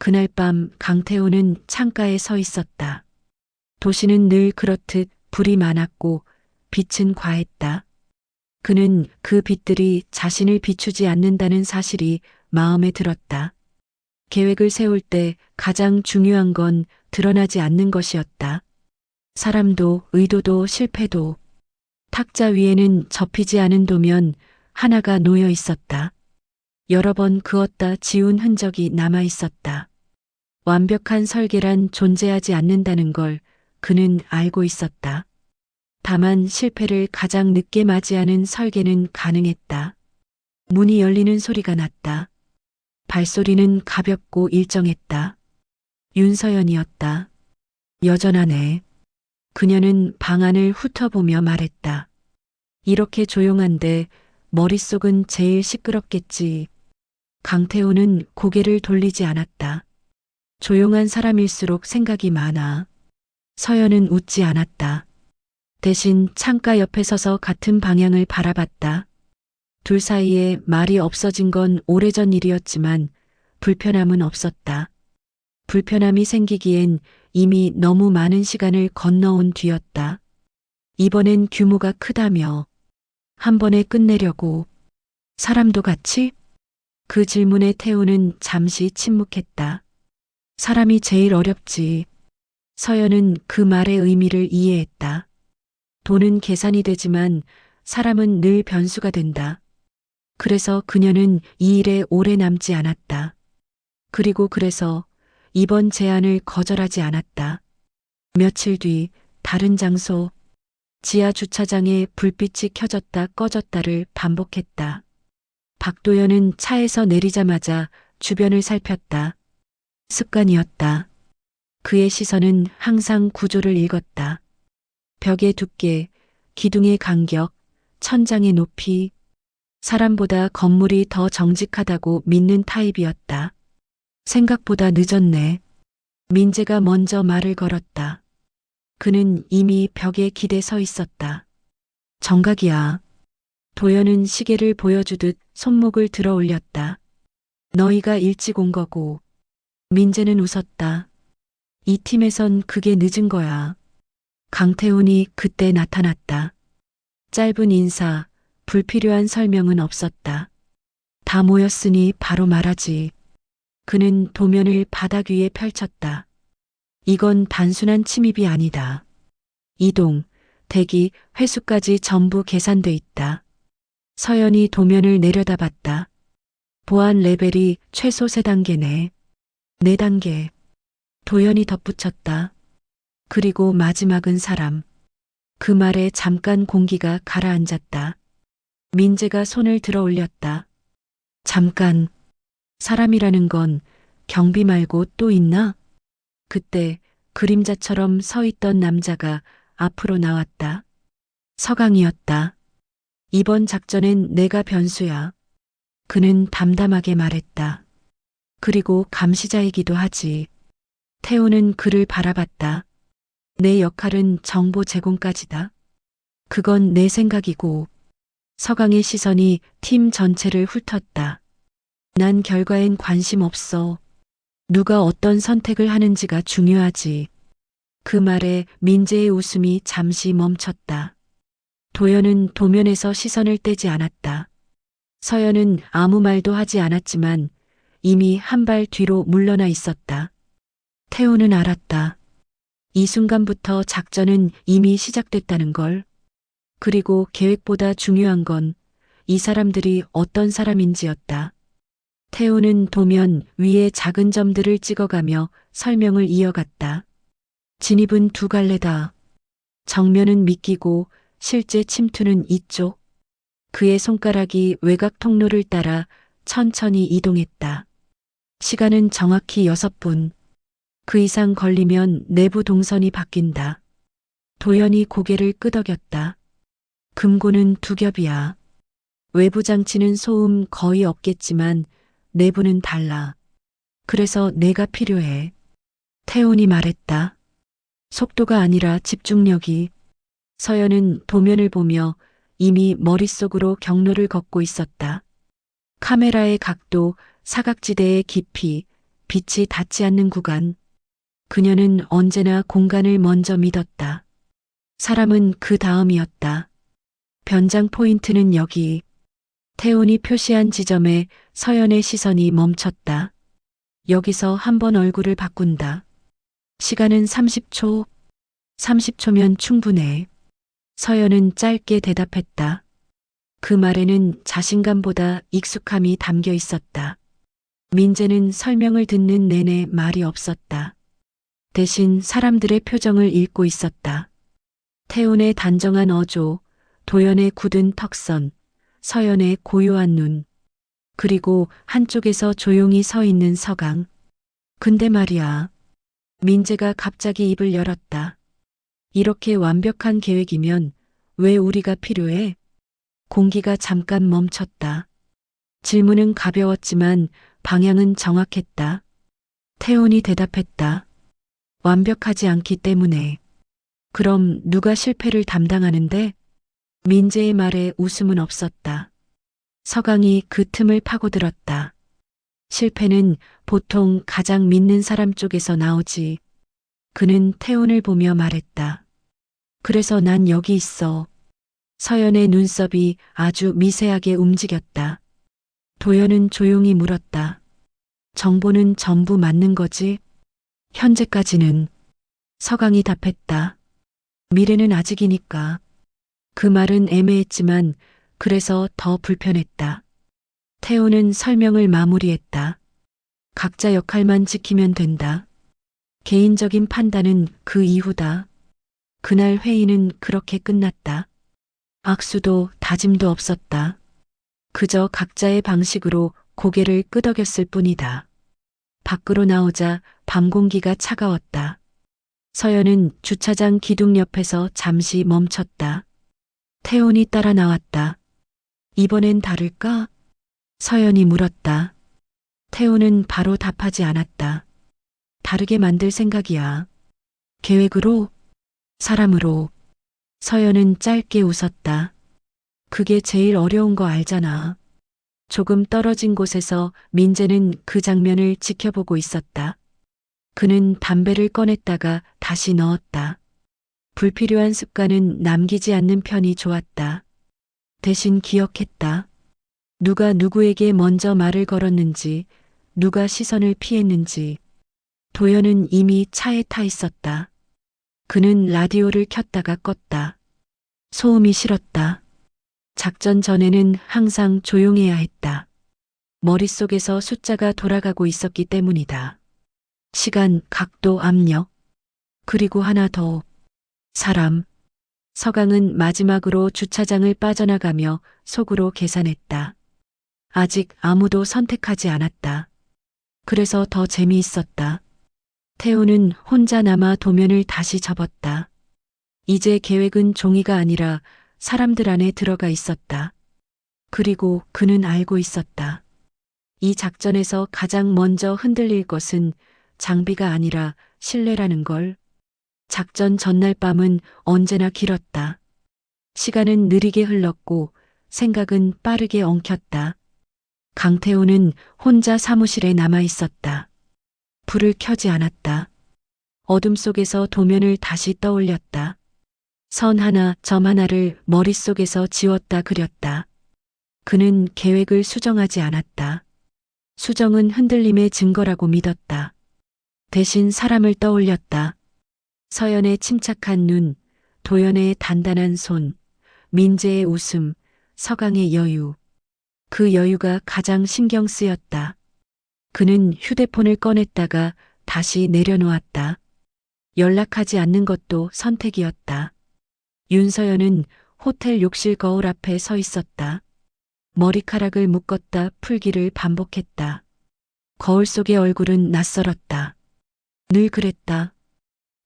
그날 밤 강태호는 창가에 서 있었다. 도시는 늘 그렇듯 불이 많았고 빛은 과했다. 그는 그 빛들이 자신을 비추지 않는다는 사실이 마음에 들었다. 계획을 세울 때 가장 중요한 건 드러나지 않는 것이었다. 사람도 의도도 실패도 탁자 위에는 접히지 않은 도면 하나가 놓여 있었다. 여러 번 그었다 지운 흔적이 남아 있었다. 완벽한 설계란 존재하지 않는다는 걸 그는 알고 있었다. 다만 실패를 가장 늦게 맞이하는 설계는 가능했다. 문이 열리는 소리가 났다. 발소리는 가볍고 일정했다. 윤서연이었다. 여전하네. 그녀는 방 안을 훑어보며 말했다. 이렇게 조용한데 머릿속은 제일 시끄럽겠지. 강태호는 고개를 돌리지 않았다. 조용한 사람일수록 생각이 많아. 서연은 웃지 않았다. 대신 창가 옆에 서서 같은 방향을 바라봤다. 둘 사이에 말이 없어진 건 오래전 일이었지만 불편함은 없었다. 불편함이 생기기엔 이미 너무 많은 시간을 건너온 뒤였다. 이번엔 규모가 크다며. 한 번에 끝내려고. 사람도 같이? 그 질문에 태우는 잠시 침묵했다. 사람이 제일 어렵지. 서연은 그 말의 의미를 이해했다. 돈은 계산이 되지만 사람은 늘 변수가 된다. 그래서 그녀는 이 일에 오래 남지 않았다. 그리고 그래서 이번 제안을 거절하지 않았다. 며칠 뒤 다른 장소, 지하 주차장에 불빛이 켜졌다 꺼졌다를 반복했다. 박도연은 차에서 내리자마자 주변을 살폈다. 습관이었다. 그의 시선은 항상 구조를 읽었다. 벽의 두께, 기둥의 간격, 천장의 높이, 사람보다 건물이 더 정직하다고 믿는 타입이었다. 생각보다 늦었네. 민재가 먼저 말을 걸었다. 그는 이미 벽에 기대 서 있었다. 정각이야. 도연은 시계를 보여주듯 손목을 들어 올렸다. 너희가 일찍 온 거고. 민재는 웃었다. 이 팀에선 그게 늦은 거야. 강태훈이 그때 나타났다. 짧은 인사, 불필요한 설명은 없었다. 다 모였으니 바로 말하지. 그는 도면을 바닥 위에 펼쳤다. 이건 단순한 침입이 아니다. 이동, 대기, 회수까지 전부 계산돼 있다. 서연이 도면을 내려다봤다. 보안 레벨이 최소 3단계네. 4단계. 도연이 덧붙였다. 그리고 마지막은 사람. 그 말에 잠깐 공기가 가라앉았다. 민재가 손을 들어 올렸다. 잠깐. 사람이라는 건 경비 말고 또 있나? 그때 그림자처럼 서 있던 남자가 앞으로 나왔다. 서강이었다. 이번 작전엔 내가 변수야. 그는 담담하게 말했다. 그리고 감시자이기도 하지. 태우는 그를 바라봤다. 내 역할은 정보 제공까지다. 그건 내 생각이고. 서강의 시선이 팀 전체를 훑었다. 난 결과엔 관심 없어. 누가 어떤 선택을 하는지가 중요하지. 그 말에 민재의 웃음이 잠시 멈췄다. 도연은 도면에서 시선을 떼지 않았다. 서연은 아무 말도 하지 않았지만 이미 한 발 뒤로 물러나 있었다. 태우는 알았다. 이 순간부터 작전은 이미 시작됐다는 걸. 그리고 계획보다 중요한 건 이 사람들이 어떤 사람인지였다. 태우는 도면 위에 작은 점들을 찍어가며 설명을 이어갔다. 진입은 2갈래다. 정면은 미끼고 실제 침투는 이쪽. 그의 손가락이 외곽 통로를 따라 천천히 이동했다. 시간은 정확히 6분. 그 이상 걸리면 내부 동선이 바뀐다. 도연이 고개를 끄덕였다. 금고는 2겹이야. 외부 장치는 소음 거의 없겠지만 내부는 달라. 그래서 내가 필요해. 태훈이 말했다. 속도가 아니라 집중력이. 서연은 도면을 보며 이미 머릿속으로 경로를 걷고 있었다. 카메라의 각도, 사각지대의 깊이, 빛이 닿지 않는 구간. 그녀는 언제나 공간을 먼저 믿었다. 사람은 그 다음이었다. 변장 포인트는 여기. 태훈이 표시한 지점에 서연의 시선이 멈췄다. 여기서 한 번 얼굴을 바꾼다. 시간은 30초. 30초면 충분해. 서연은 짧게 대답했다. 그 말에는 자신감보다 익숙함이 담겨 있었다. 민재는 설명을 듣는 내내 말이 없었다. 대신 사람들의 표정을 읽고 있었다. 태훈의 단정한 어조, 도연의 굳은 턱선, 서연의 고요한 눈, 그리고 한쪽에서 조용히 서 있는 서강. 근데 말이야. 민재가 갑자기 입을 열었다. 이렇게 완벽한 계획이면 왜 우리가 필요해? 공기가 잠깐 멈췄다. 질문은 가벼웠지만 방향은 정확했다. 태훈이 대답했다. 완벽하지 않기 때문에. 그럼 누가 실패를 담당하는데? 민재의 말에 웃음은 없었다. 서강이 그 틈을 파고들었다. 실패는 보통 가장 믿는 사람 쪽에서 나오지. 그는 태훈을 보며 말했다. 그래서 난 여기 있어. 서연의 눈썹이 아주 미세하게 움직였다. 도연은 조용히 물었다. 정보는 전부 맞는 거지? 현재까지는. 서강이 답했다. 미래는 아직이니까. 그 말은 애매했지만 그래서 더 불편했다. 태훈은 설명을 마무리했다. 각자 역할만 지키면 된다. 개인적인 판단은 그 이후다. 그날 회의는 그렇게 끝났다. 악수도 다짐도 없었다. 그저 각자의 방식으로 고개를 끄덕였을 뿐이다. 밖으로 나오자 밤 공기가 차가웠다. 서연은 주차장 기둥 옆에서 잠시 멈췄다. 태훈이 따라 나왔다. 이번엔 다를까? 서연이 물었다. 태훈은 바로 답하지 않았다. 다르게 만들 생각이야. 계획으로? 사람으로? 서연은 짧게 웃었다. 그게 제일 어려운 거 알잖아. 조금 떨어진 곳에서 민재는 그 장면을 지켜보고 있었다. 그는 담배를 꺼냈다가 다시 넣었다. 불필요한 습관은 남기지 않는 편이 좋았다. 대신 기억했다. 누가 누구에게 먼저 말을 걸었는지, 누가 시선을 피했는지. 도연은 이미 차에 타 있었다. 그는 라디오를 켰다가 껐다. 소음이 싫었다. 작전 전에는 항상 조용해야 했다. 머릿속에서 숫자가 돌아가고 있었기 때문이다. 시간, 각도, 압력. 그리고 하나 더. 사람. 서강은 마지막으로 주차장을 빠져나가며 속으로 계산했다. 아직 아무도 선택하지 않았다. 그래서 더 재미있었다. 태훈은 혼자 남아 도면을 다시 접었다. 이제 계획은 종이가 아니라 사람들 안에 들어가 있었다. 그리고 그는 알고 있었다. 이 작전에서 가장 먼저 흔들릴 것은 장비가 아니라 신뢰라는 걸. 작전 전날 밤은 언제나 길었다. 시간은 느리게 흘렀고 생각은 빠르게 엉켰다. 강태호는 혼자 사무실에 남아 있었다. 불을 켜지 않았다. 어둠 속에서 도면을 다시 떠올렸다. 선 하나, 점 하나를 머릿속에서 지웠다 그렸다. 그는 계획을 수정하지 않았다. 수정은 흔들림의 증거라고 믿었다. 대신 사람을 떠올렸다. 서연의 침착한 눈, 도연의 단단한 손, 민재의 웃음, 서강의 여유. 그 여유가 가장 신경 쓰였다. 그는 휴대폰을 꺼냈다가 다시 내려놓았다. 연락하지 않는 것도 선택이었다. 윤서연은 호텔 욕실 거울 앞에 서 있었다. 머리카락을 묶었다 풀기를 반복했다. 거울 속의 얼굴은 낯설었다. 늘 그랬다.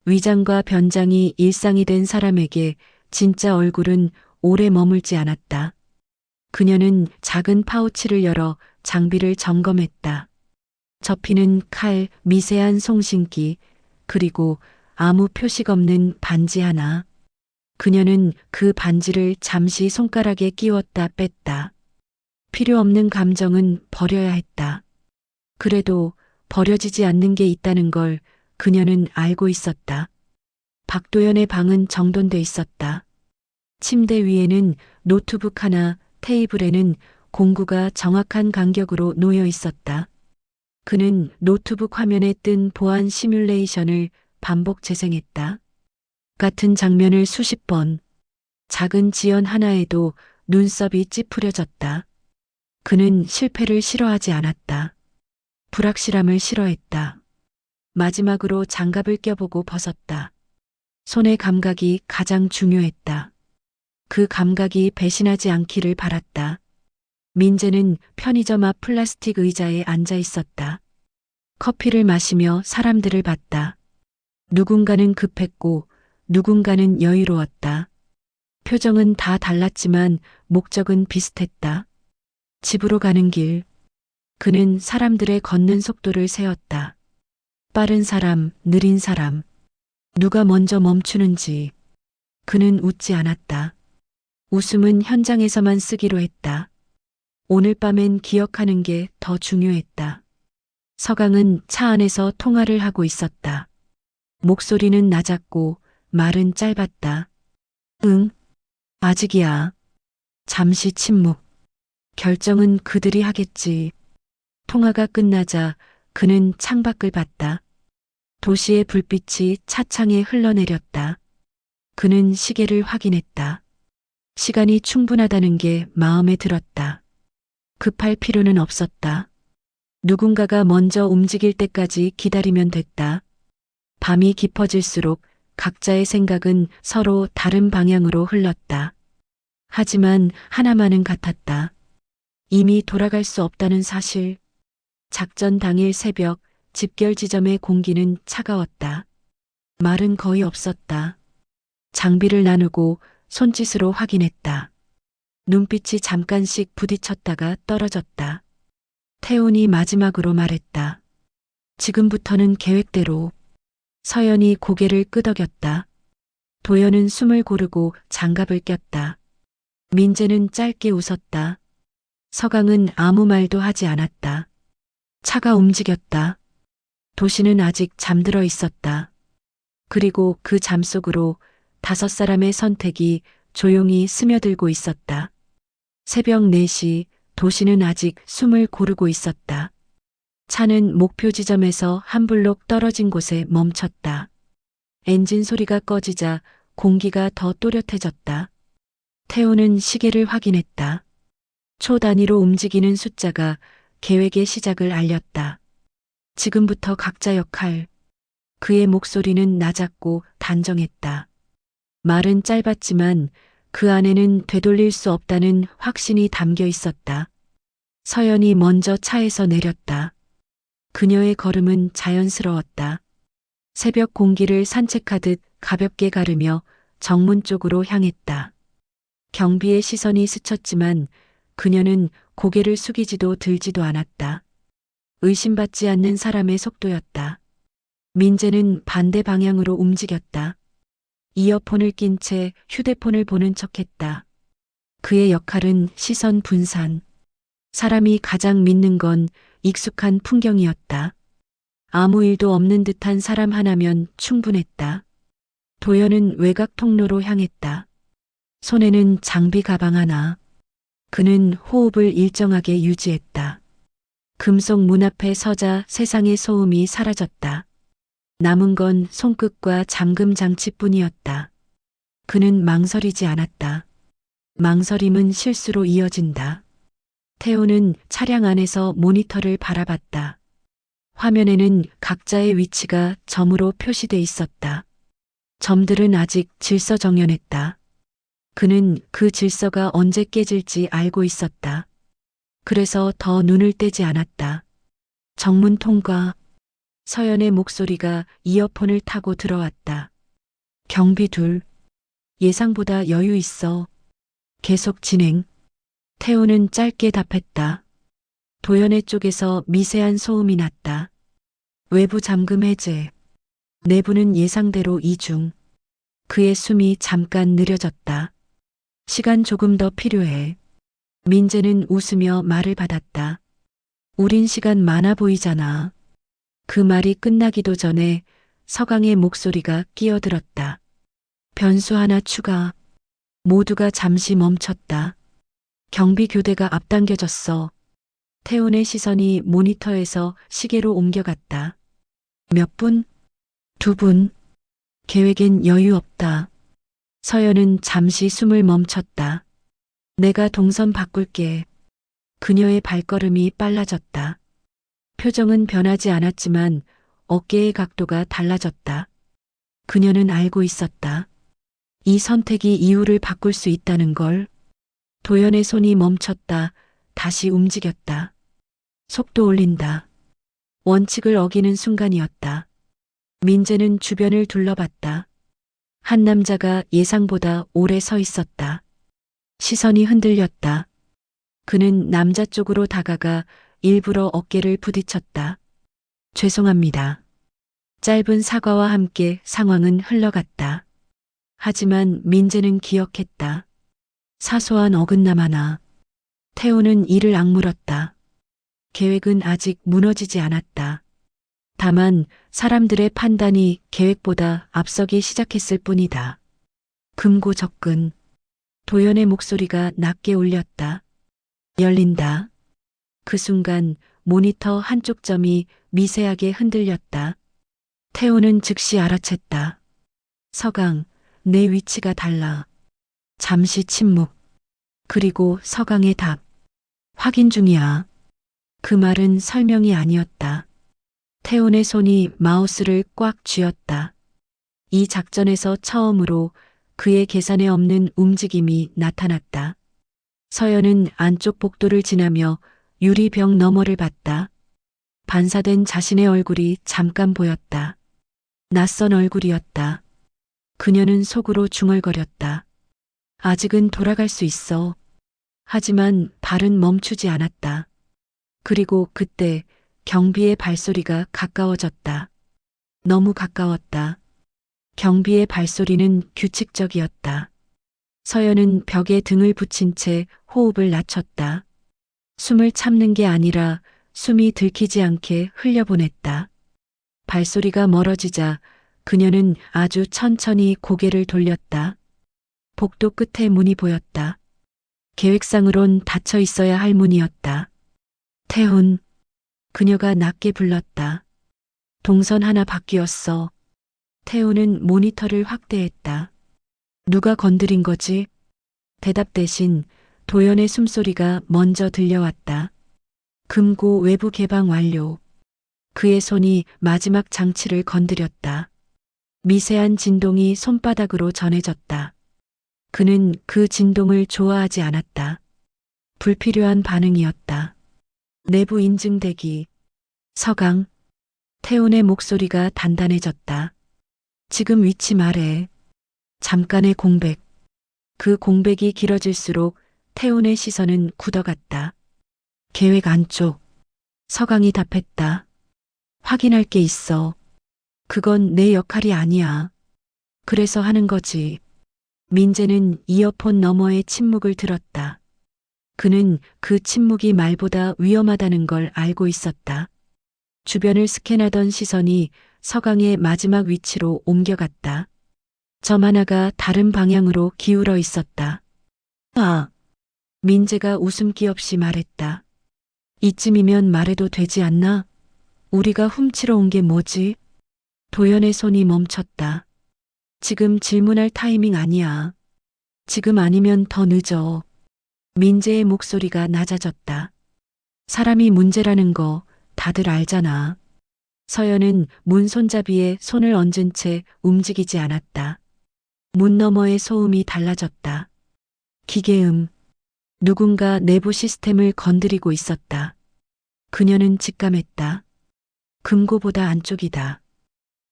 위장과 변장이 일상이 된 사람에게 진짜 얼굴은 오래 머물지 않았다. 그녀는 작은 파우치를 열어 장비를 점검했다. 접히는 칼, 미세한 송신기, 그리고 아무 표식 없는 반지 하나. 그녀는 그 반지를 잠시 손가락에 끼웠다 뺐다. 필요 없는 감정은 버려야 했다. 그래도 버려지지 않는 게 있다는 걸 그녀는 알고 있었다. 박도연의 방은 정돈돼 있었다. 침대 위에는 노트북 하나, 테이블에는 공구가 정확한 간격으로 놓여 있었다. 그는 노트북 화면에 뜬 보안 시뮬레이션을 반복 재생했다. 같은 장면을 수십 번, 작은 지연 하나에도 눈썹이 찌푸려졌다. 그는 실패를 싫어하지 않았다. 불확실함을 싫어했다. 마지막으로 장갑을 껴보고 벗었다. 손의 감각이 가장 중요했다. 그 감각이 배신하지 않기를 바랐다. 민재는 편의점 앞 플라스틱 의자에 앉아 있었다. 커피를 마시며 사람들을 봤다. 누군가는 급했고 누군가는 여유로웠다. 표정은 다 달랐지만 목적은 비슷했다. 집으로 가는 길. 그는 사람들의 걷는 속도를 세었다. 빠른 사람, 느린 사람. 누가 먼저 멈추는지. 그는 웃지 않았다. 웃음은 현장에서만 쓰기로 했다. 오늘 밤엔 기억하는 게 더 중요했다. 서강은 차 안에서 통화를 하고 있었다. 목소리는 낮았고 말은 짧았다. 응, 아직이야. 잠시 침묵. 결정은 그들이 하겠지. 통화가 끝나자 그는 창밖을 봤다. 도시의 불빛이 차창에 흘러내렸다. 그는 시계를 확인했다. 시간이 충분하다는 게 마음에 들었다. 급할 필요는 없었다. 누군가가 먼저 움직일 때까지 기다리면 됐다. 밤이 깊어질수록 각자의 생각은 서로 다른 방향으로 흘렀다. 하지만 하나만은 같았다. 이미 돌아갈 수 없다는 사실. 작전 당일 새벽 집결 지점의 공기는 차가웠다. 말은 거의 없었다. 장비를 나누고 손짓으로 확인했다. 눈빛이 잠깐씩 부딪혔다가 떨어졌다. 태훈이 마지막으로 말했다. 지금부터는 계획대로. 서연이 고개를 끄덕였다. 도연은 숨을 고르고 장갑을 꼈다. 민재는 짧게 웃었다. 서강은 아무 말도 하지 않았다. 차가 움직였다. 도시는 아직 잠들어 있었다. 그리고 그 잠 속으로 5사람의 선택이 조용히 스며들고 있었다. 새벽 4시 도시는 아직 숨을 고르고 있었다. 차는 목표 지점에서 한 블록 떨어진 곳에 멈췄다. 엔진 소리가 꺼지자 공기가 더 또렷해졌다. 태우는 시계를 확인했다. 초 단위로 움직이는 숫자가 계획의 시작을 알렸다. 지금부터 각자 역할. 그의 목소리는 낮았고 단정했다. 말은 짧았지만 그 안에는 되돌릴 수 없다는 확신이 담겨 있었다. 서연이 먼저 차에서 내렸다. 그녀의 걸음은 자연스러웠다. 새벽 공기를 산책하듯 가볍게 가르며 정문 쪽으로 향했다. 경비의 시선이 스쳤지만 그녀는 고개를 숙이지도 들지도 않았다. 의심받지 않는 사람의 속도였다. 민재는 반대 방향으로 움직였다. 이어폰을 낀 채 휴대폰을 보는 척했다. 그의 역할은 시선 분산. 사람이 가장 믿는 건 익숙한 풍경이었다. 아무 일도 없는 듯한 사람 하나면 충분했다. 도연은 외곽 통로로 향했다. 손에는 장비 가방 하나. 그는 호흡을 일정하게 유지했다. 금속 문 앞에 서자 세상의 소음이 사라졌다. 남은 건 손끝과 잠금 장치뿐이었다. 그는 망설이지 않았다. 망설임은 실수로 이어진다. 태우는 차량 안에서 모니터를 바라봤다. 화면에는 각자의 위치가 점으로 표시돼 있었다. 점들은 아직 질서정연했다. 그는 그 질서가 언제 깨질지 알고 있었다. 그래서 더 눈을 떼지 않았다. 정문 통과. 서연의 목소리가 이어폰을 타고 들어왔다. 경비 둘. 예상보다 여유 있어. 계속 진행. 태우는 짧게 답했다. 도연의 쪽에서 미세한 소음이 났다. 외부 잠금 해제. 내부는 예상대로 이중. 그의 숨이 잠깐 느려졌다. 시간 조금 더 필요해. 민재는 웃으며 말을 받았다. 우린 시간 많아 보이잖아. 그 말이 끝나기도 전에 서강의 목소리가 끼어들었다. 변수 하나 추가. 모두가 잠시 멈췄다. 경비 교대가 앞당겨졌어. 태훈의 시선이 모니터에서 시계로 옮겨갔다. 몇 분? 2분. 계획엔 여유 없다. 서연은 잠시 숨을 멈췄다. 내가 동선 바꿀게. 그녀의 발걸음이 빨라졌다. 표정은 변하지 않았지만 어깨의 각도가 달라졌다. 그녀는 알고 있었다. 이 선택이 이유를 바꿀 수 있다는 걸. 도연의 손이 멈췄다. 다시 움직였다. 속도 올린다. 원칙을 어기는 순간이었다. 민재는 주변을 둘러봤다. 한 남자가 예상보다 오래 서 있었다. 시선이 흔들렸다. 그는 남자 쪽으로 다가가 일부러 어깨를 부딪혔다. 죄송합니다. 짧은 사과와 함께 상황은 흘러갔다. 하지만 민재는 기억했다. 사소한 어긋남 하나. 태우는 이를 악물었다. 계획은 아직 무너지지 않았다. 다만 사람들의 판단이 계획보다 앞서기 시작했을 뿐이다. 금고 접근. 도연의 목소리가 낮게 울렸다. 열린다. 그 순간 모니터 한쪽 점이 미세하게 흔들렸다. 태우는 즉시 알아챘다. 서강, 내 위치가 달라. 잠시 침묵. 그리고 서강의 답. 확인 중이야. 그 말은 설명이 아니었다. 태훈의 손이 마우스를 꽉 쥐었다. 이 작전에서 처음으로 그의 계산에 없는 움직임이 나타났다. 서연은 안쪽 복도를 지나며 유리병 너머를 봤다. 반사된 자신의 얼굴이 잠깐 보였다. 낯선 얼굴이었다. 그녀는 속으로 중얼거렸다. 아직은 돌아갈 수 있어. 하지만 발은 멈추지 않았다. 그리고 그때 경비의 발소리가 가까워졌다. 너무 가까웠다. 경비의 발소리는 규칙적이었다. 서연은 벽에 등을 붙인 채 호흡을 낮췄다. 숨을 참는 게 아니라 숨이 들키지 않게 흘려보냈다. 발소리가 멀어지자 그녀는 아주 천천히 고개를 돌렸다. 복도 끝에 문이 보였다. 계획상으론 닫혀 있어야 할 문이었다. 태훈. 그녀가 낮게 불렀다. 동선 하나 바뀌었어. 태훈은 모니터를 확대했다. 누가 건드린 거지? 대답 대신 도연의 숨소리가 먼저 들려왔다. 금고 외부 개방 완료. 그의 손이 마지막 장치를 건드렸다. 미세한 진동이 손바닥으로 전해졌다. 그는 그 진동을 좋아하지 않았다. 불필요한 반응이었다. 내부 인증 대기. 서강. 태훈의 목소리가 단단해졌다. 지금 위치 말해. 잠깐의 공백. 그 공백이 길어질수록 태훈의 시선은 굳어갔다. 계획 안쪽. 서강이 답했다. 확인할 게 있어. 그건 내 역할이 아니야. 그래서 하는 거지. 민재는 이어폰 너머의 침묵을 들었다. 그는 그 침묵이 말보다 위험하다는 걸 알고 있었다. 주변을 스캔하던 시선이 서강의 마지막 위치로 옮겨갔다. 점 하나가 다른 방향으로 기울어 있었다. 아! 민재가 웃음기 없이 말했다. 이쯤이면 말해도 되지 않나? 우리가 훔치러 온 게 뭐지? 도연의 손이 멈췄다. 지금 질문할 타이밍 아니야. 지금 아니면 더 늦어. 민재의 목소리가 낮아졌다. 사람이 문제라는 거 다들 알잖아. 서연은 문 손잡이에 손을 얹은 채 움직이지 않았다. 문 너머의 소음이 달라졌다. 기계음. 누군가 내부 시스템을 건드리고 있었다. 그녀는 직감했다. 금고보다 안쪽이다.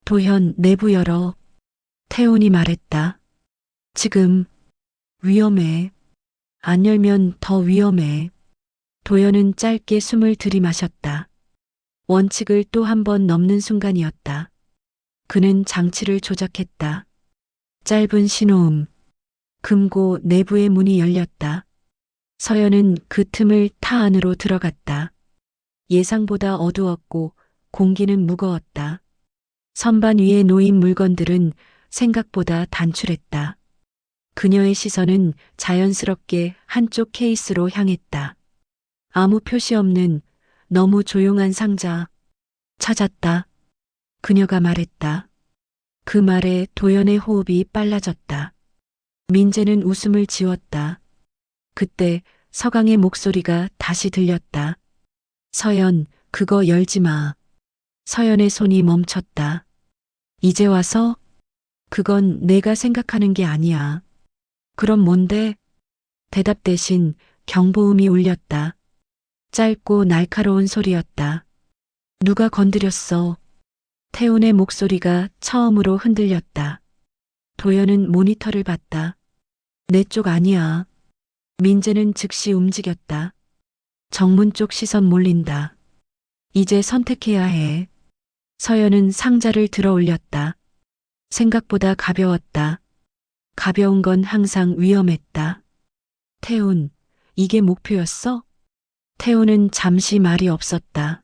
도현, 내부 열어. 태훈이 말했다. 지금 위험해. 안 열면 더 위험해. 도연은 짧게 숨을 들이마셨다. 원칙을 또 한 번 넘는 순간이었다. 그는 장치를 조작했다. 짧은 신호음. 금고 내부의 문이 열렸다. 서연은 그 틈을 타 안으로 들어갔다. 예상보다 어두웠고 공기는 무거웠다. 선반 위에 놓인 물건들은 생각보다 단출했다. 그녀의 시선은 자연스럽게 한쪽 케이스로 향했다. 아무 표시 없는 너무 조용한 상자. 찾았다. 그녀가 말했다. 그 말에 도연의 호흡이 빨라졌다. 민재는 웃음을 지웠다. 그때 서강의 목소리가 다시 들렸다. 서연, 그거 열지 마. 서연의 손이 멈췄다. 이제 와서? 그건 내가 생각하는 게 아니야. 그럼 뭔데? 대답 대신 경보음이 울렸다. 짧고 날카로운 소리였다. 누가 건드렸어? 태훈의 목소리가 처음으로 흔들렸다. 도연은 모니터를 봤다. 내 쪽 아니야. 민재는 즉시 움직였다. 정문 쪽 시선 몰린다. 이제 선택해야 해. 서연은 상자를 들어 올렸다. 생각보다 가벼웠다. 가벼운 건 항상 위험했다. 태훈, 이게 목표였어? 태훈은 잠시 말이 없었다.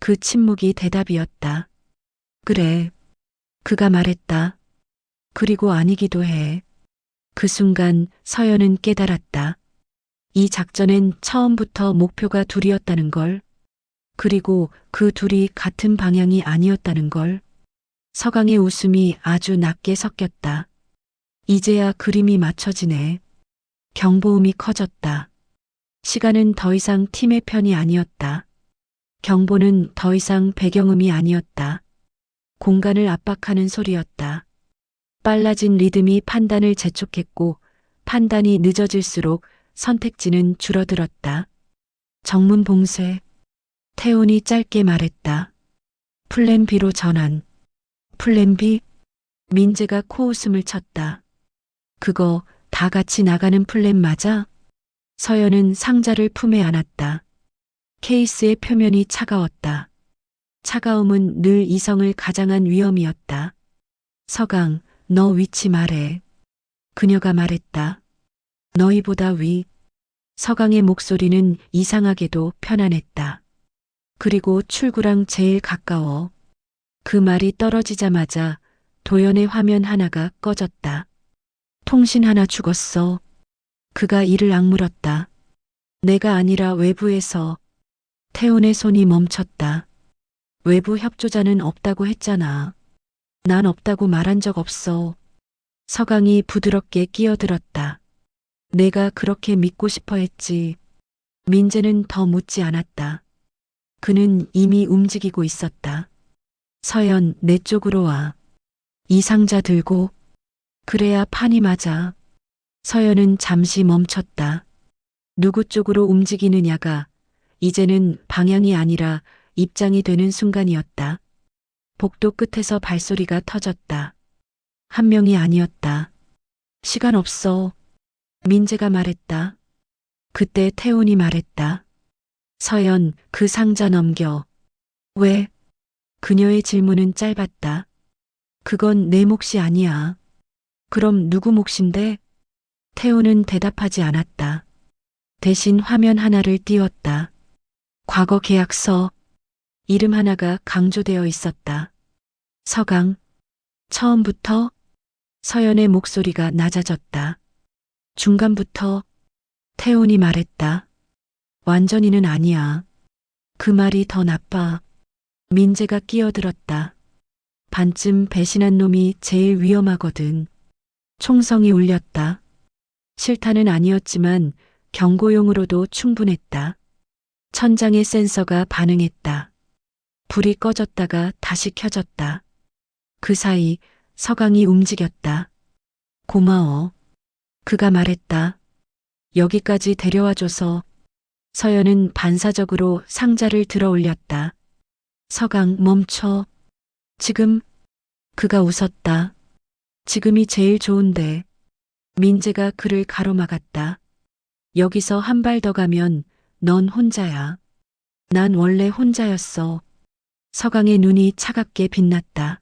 그 침묵이 대답이었다. 그래. 그가 말했다. 그리고 아니기도 해. 그 순간 서연은 깨달았다. 이 작전엔 처음부터 목표가 둘이었다는 걸. 그리고 그 둘이 같은 방향이 아니었다는 걸. 서강의 웃음이 아주 낮게 섞였다. 이제야 그림이 맞춰지네. 경보음이 커졌다. 시간은 더 이상 팀의 편이 아니었다. 경보는 더 이상 배경음이 아니었다. 공간을 압박하는 소리였다. 빨라진 리듬이 판단을 재촉했고 판단이 늦어질수록 선택지는 줄어들었다. 정문 봉쇄. 태훈이 짧게 말했다. 플랜 B로 전환. 플랜 B? 민재가 코웃음을 쳤다. 그거 다 같이 나가는 플랜 맞아? 서연은 상자를 품에 안았다. 케이스의 표면이 차가웠다. 차가움은 늘 이성을 가장한 위험이었다. 서강, 너 위치 말해. 그녀가 말했다. 너희보다 위. 서강의 목소리는 이상하게도 편안했다. 그리고 출구랑 제일 가까워. 그 말이 떨어지자마자 도연의 화면 하나가 꺼졌다. 통신 하나 죽었어. 그가 이를 악물었다. 내가 아니라 외부에서. 태훈의 손이 멈췄다. 외부 협조자는 없다고 했잖아. 난 없다고 말한 적 없어. 서강이 부드럽게 끼어들었다. 내가 그렇게 믿고 싶어 했지. 민재는 더 묻지 않았다. 그는 이미 움직이고 있었다. 서연, 내 쪽으로 와. 이 상자 들고. 그래야 판이 맞아. 서연은 잠시 멈췄다. 누구 쪽으로 움직이느냐가 이제는 방향이 아니라 입장이 되는 순간이었다. 복도 끝에서 발소리가 터졌다. 한 명이 아니었다. 시간 없어. 민재가 말했다. 그때 태훈이 말했다. 서연, 그 상자 넘겨. 왜? 그녀의 질문은 짧았다. 그건 내 몫이 아니야. 그럼 누구 몫인데? 태훈은 대답하지 않았다. 대신 화면 하나를 띄웠다. 과거 계약서. 이름 하나가 강조되어 있었다. 서강. 처음부터? 서연의 목소리가 낮아졌다. 중간부터? 태훈이 말했다. 완전히는 아니야. 그 말이 더 나빠. 민재가 끼어들었다. 반쯤 배신한 놈이 제일 위험하거든. 총성이 울렸다. 실탄은 아니었지만 경고용으로도 충분했다. 천장의 센서가 반응했다. 불이 꺼졌다가 다시 켜졌다. 그 사이 서강이 움직였다. 고마워. 그가 말했다. 여기까지 데려와줘서. 서연은 반사적으로 상자를 들어 올렸다. 서강, 멈춰. 지금. 그가 웃었다. 지금이 제일 좋은데. 민재가 그를 가로막았다. 여기서 한 발 더 가면 넌 혼자야. 난 원래 혼자였어. 서강의 눈이 차갑게 빛났다.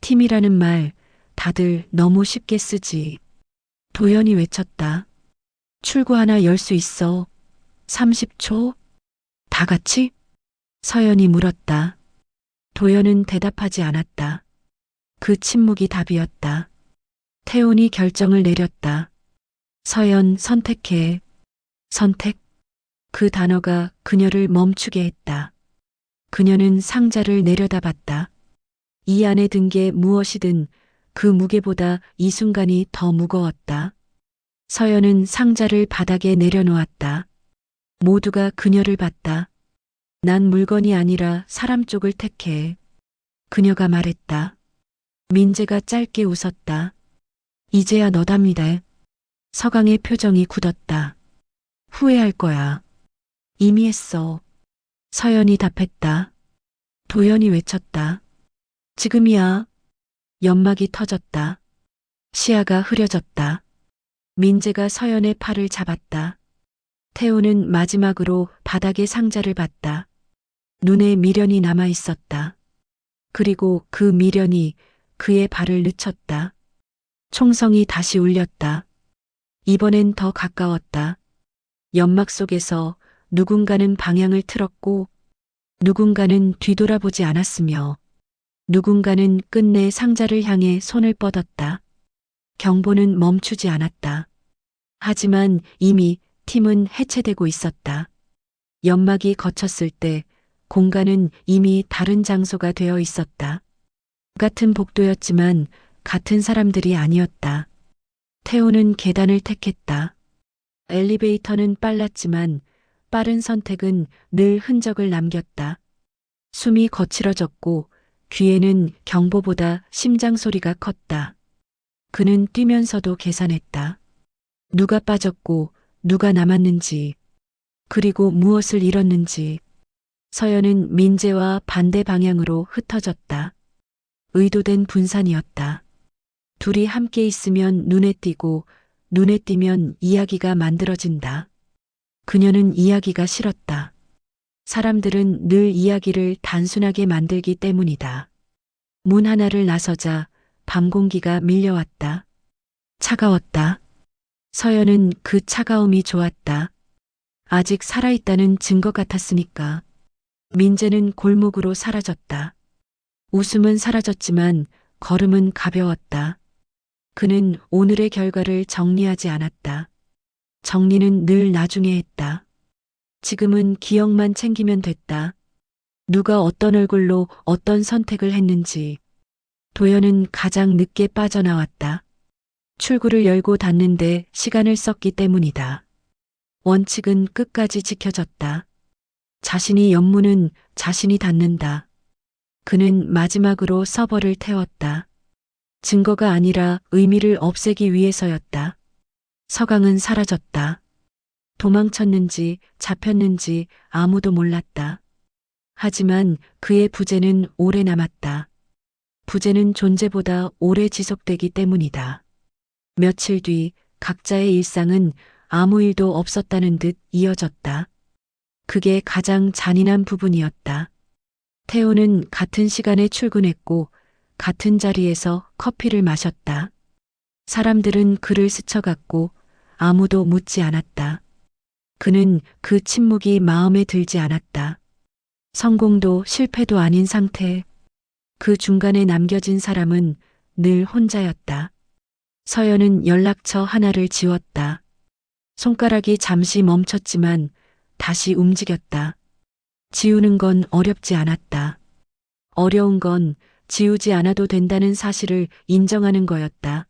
팀이라는 말 다들 너무 쉽게 쓰지. 도연이 외쳤다. 출구 하나 열 수 있어. 30초? 다 같이? 서연이 물었다. 도연은 대답하지 않았다. 그 침묵이 답이었다. 태훈이 결정을 내렸다. 서연, 선택해. 선택. 그 단어가 그녀를 멈추게 했다. 그녀는 상자를 내려다봤다. 이 안에 든 게 무엇이든 그 무게보다 이 순간이 더 무거웠다. 서연은 상자를 바닥에 내려놓았다. 모두가 그녀를 봤다. 난 물건이 아니라 사람 쪽을 택해. 그녀가 말했다. 민재가 짧게 웃었다. 이제야 너답니다. 서강의 표정이 굳었다. 후회할 거야. 이미 했어. 서연이 답했다. 도연이 외쳤다. 지금이야. 연막이 터졌다. 시야가 흐려졌다. 민재가 서연의 팔을 잡았다. 태우는 마지막으로 바닥의 상자를 봤다. 눈에 미련이 남아 있었다. 그리고 그 미련이 그의 발을 늦췄다. 총성이 다시 울렸다. 이번엔 더 가까웠다. 연막 속에서 누군가는 방향을 틀었고 누군가는 뒤돌아보지 않았으며 누군가는 끝내 상자를 향해 손을 뻗었다. 경보는 멈추지 않았다. 하지만 이미 팀은 해체되고 있었다. 연막이 거쳤을 때 공간은 이미 다른 장소가 되어 있었다. 같은 복도였지만 같은 사람들이 아니었다. 태호는 계단을 택했다. 엘리베이터는 빨랐지만 빠른 선택은 늘 흔적을 남겼다. 숨이 거칠어졌고 귀에는 경보보다 심장 소리가 컸다. 그는 뛰면서도 계산했다. 누가 빠졌고 누가 남았는지, 그리고 무엇을 잃었는지. 서연은 민재와 반대 방향으로 흩어졌다. 의도된 분산이었다. 둘이 함께 있으면 눈에 띄고 눈에 띄면 이야기가 만들어진다. 그녀는 이야기가 싫었다. 사람들은 늘 이야기를 단순하게 만들기 때문이다. 문 하나를 나서자 밤 공기가 밀려왔다. 차가웠다. 서연은 그 차가움이 좋았다. 아직 살아있다는 증거 같았으니까. 민재는 골목으로 사라졌다. 웃음은 사라졌지만 걸음은 가벼웠다. 그는 오늘의 결과를 정리하지 않았다. 정리는 늘 나중에 했다. 지금은 기억만 챙기면 됐다. 누가 어떤 얼굴로 어떤 선택을 했는지. 도연은 가장 늦게 빠져나왔다. 출구를 열고 닫는데 시간을 썼기 때문이다. 원칙은 끝까지 지켜졌다. 자신이 연문은 자신이 닫는다. 그는 마지막으로 서버를 태웠다. 증거가 아니라 의미를 없애기 위해서였다. 서강은 사라졌다. 도망쳤는지 잡혔는지 아무도 몰랐다. 하지만 그의 부재는 오래 남았다. 부재는 존재보다 오래 지속되기 때문이다. 며칠 뒤 각자의 일상은 아무 일도 없었다는 듯 이어졌다. 그게 가장 잔인한 부분이었다. 태호는 같은 시간에 출근했고 같은 자리에서 커피를 마셨다. 사람들은 그를 스쳐갔고 아무도 묻지 않았다. 그는 그 침묵이 마음에 들지 않았다. 성공도 실패도 아닌 상태. 그 중간에 남겨진 사람은 늘 혼자였다. 서연은 연락처 하나를 지웠다. 손가락이 잠시 멈췄지만 다시 움직였다. 지우는 건 어렵지 않았다. 어려운 건 지우지 않아도 된다는 사실을 인정하는 거였다.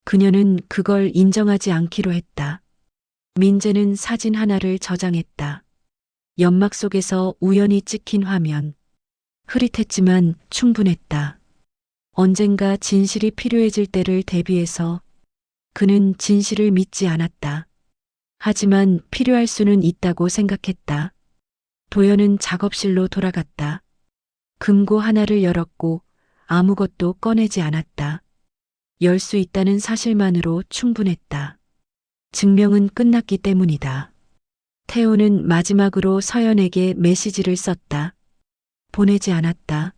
그녀는 그걸 인정하지 않기로 했다. 민재는 사진 하나를 저장했다. 연막 속에서 우연히 찍힌 화면. 흐릿했지만 충분했다. 언젠가 진실이 필요해질 때를 대비해서 그는 진실을 믿지 않았다. 하지만 필요할 수는 있다고 생각했다. 도연은 작업실로 돌아갔다. 금고 하나를 열었고 아무것도 꺼내지 않았다. 열 수 있다는 사실만으로 충분했다. 증명은 끝났기 때문이다. 태호는 마지막으로 서연에게 메시지를 썼다. 보내지 않았다.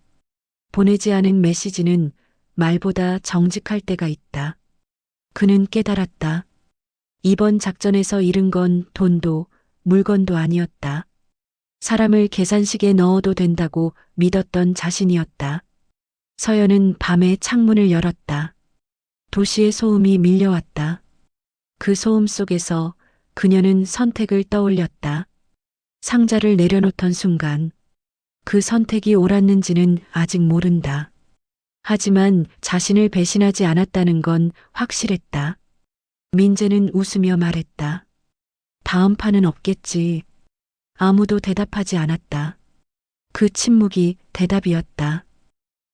보내지 않은 메시지는 말보다 정직할 때가 있다. 그는 깨달았다. 이번 작전에서 잃은 건 돈도 물건도 아니었다. 사람을 계산식에 넣어도 된다고 믿었던 자신이었다. 서연은 밤에 창문을 열었다. 도시의 소음이 밀려왔다. 그 소음 속에서 그녀는 선택을 떠올렸다. 상자를 내려놓던 순간 그 선택이 옳았는지는 아직 모른다. 하지만 자신을 배신하지 않았다는 건 확실했다. 민재는 웃으며 말했다. 다음 판은 없겠지. 아무도 대답하지 않았다. 그 침묵이 대답이었다.